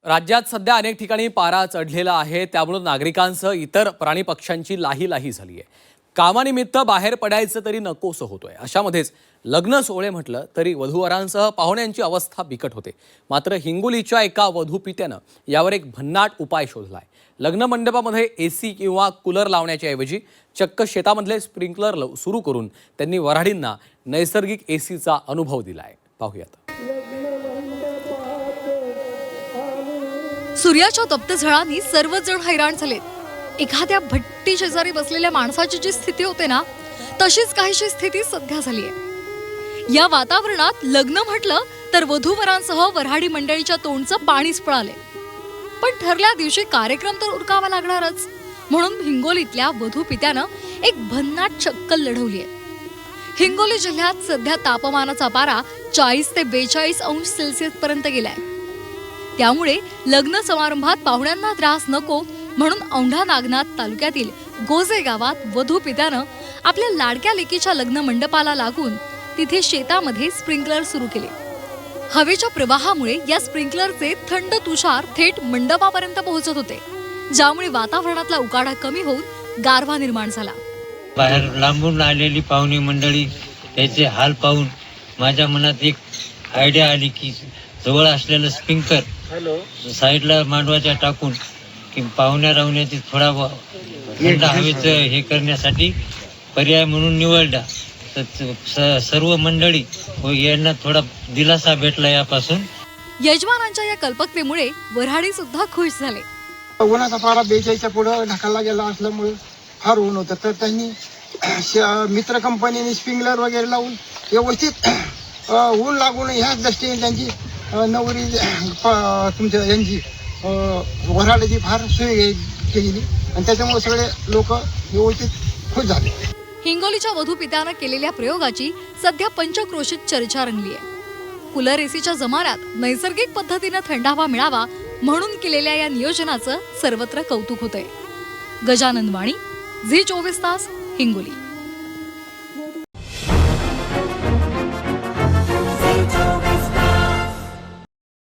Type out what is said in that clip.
राज्यात सध्या अनेक ठिकाणी पारा चढलेला आहे, त्यामुळे नागरिकांसह इतर प्राणी पक्ष्यांची लाही झाली आहे. कामानिमित्त बाहेर पडायचं तरी नकोसं होतोय. अशामध्येच लग्न सोहळे म्हटलं तरी वधूवरांसह पाहुण्यांची अवस्था बिकट होते. मात्र हिंगोलीच्या एका वधूपित्यानं यावर एक भन्नाट उपाय शोधलाय. लग्न मंडपामध्ये एसी किंवा कूलर लावण्याच्या ऐवजी चक्क शेतामधले स्प्रिंकलर सुरू करून त्यांनी वऱ्हाडींना नैसर्गिक एसीचा अनुभव दिलाय. पाहूयात. सूर्याच्या तप्त झळांनी सर्वच जण हैराण झालेत. एखाद्या भट्टी शेजारी बसलेल्या माणसाची जी स्थिती होते ना, तशीच काहीशी स्थिती सध्या झाली आहे. या वातावरणात लग्न म्हटलं तर वधूवरांसह वऱ्हाडी मंडळीच्या तोंडचं पाणीच पळाले. पण ठरल्या दिवशी कार्यक्रम तर उरकावा लागणारच, म्हणून हिंगोलीतल्या वधू पित्यानं एक भन्नाट चक्कल लढवली आहे. हिंगोली जिल्ह्यात सध्या तापमानाचा पारा 40 ते 42 अंश सेल्सिअस पर्यंत गेलाय. त्यामुळे लग्न समारंभात पाहुण्यांना त्रास नको म्हणून औंढा नागनाथ तालुक्यातील गोजे गावात वधू पित्यानं आपल्या लाडक्या लेकीच्या लग्न मंडपाला लागून तिथे शेतामध्ये स्प्रिंकलर सुरू केले. हवेच्या प्रवाहामुळे या स्प्रिंकलरचे थंड तुषार थेट मंडपापर्यंत पोहोचत होते, ज्यामुळे वातावरणातला उकाडा कमी होऊन गारवा निर्माण झाला. बाहेर लांबून आलेली पाहुणी मंडळी त्याचे हाल पाहून माझ्या मनात एक आयडिया आली की जवळ असलेलं स्प्रिंकलर साईडला मांडवाच्या टाकून की पाहुण्या राहुण्याची थोडा थंड हवेचं हे करण्यासाठी पर्याय म्हणून निवडला. तर सर्व मंडळी व यांना थोडा दिलासा भेटला यापासून. यजमानांच्या या कल्पकतेमुळे वऱ्हाडी सुद्धा खुश झाले. उन्हाचा पारा 42च्या पुढे ढकलला गेला असल्यामुळे फार ऊन होतं, तर त्यांनी मित्र कंपनीने स्प्रिंकलर वगैरे लावून व्यवस्थित ऊन लागून ह्याच दृष्टीने त्यांची नवरी तुमच्या यांची वऱ्हाडीची फार सोय केली आणि त्याच्यामुळे सगळे लोक व्यवस्थित खुश झाले. हिंगोलीच्या वधू पित्यानं केलेल्या प्रयोगाची सध्या पंचक्रोशीत चर्चा रंगली आहे. कूलर एसीच्या जमान्यात नैसर्गिक पद्धतीनं थंडावा मिळावा म्हणून केलेल्या या नियोजनाचं सर्वत्र कौतुक होतंय. गजानन वाणी, झी 24 तास, हिंगोली.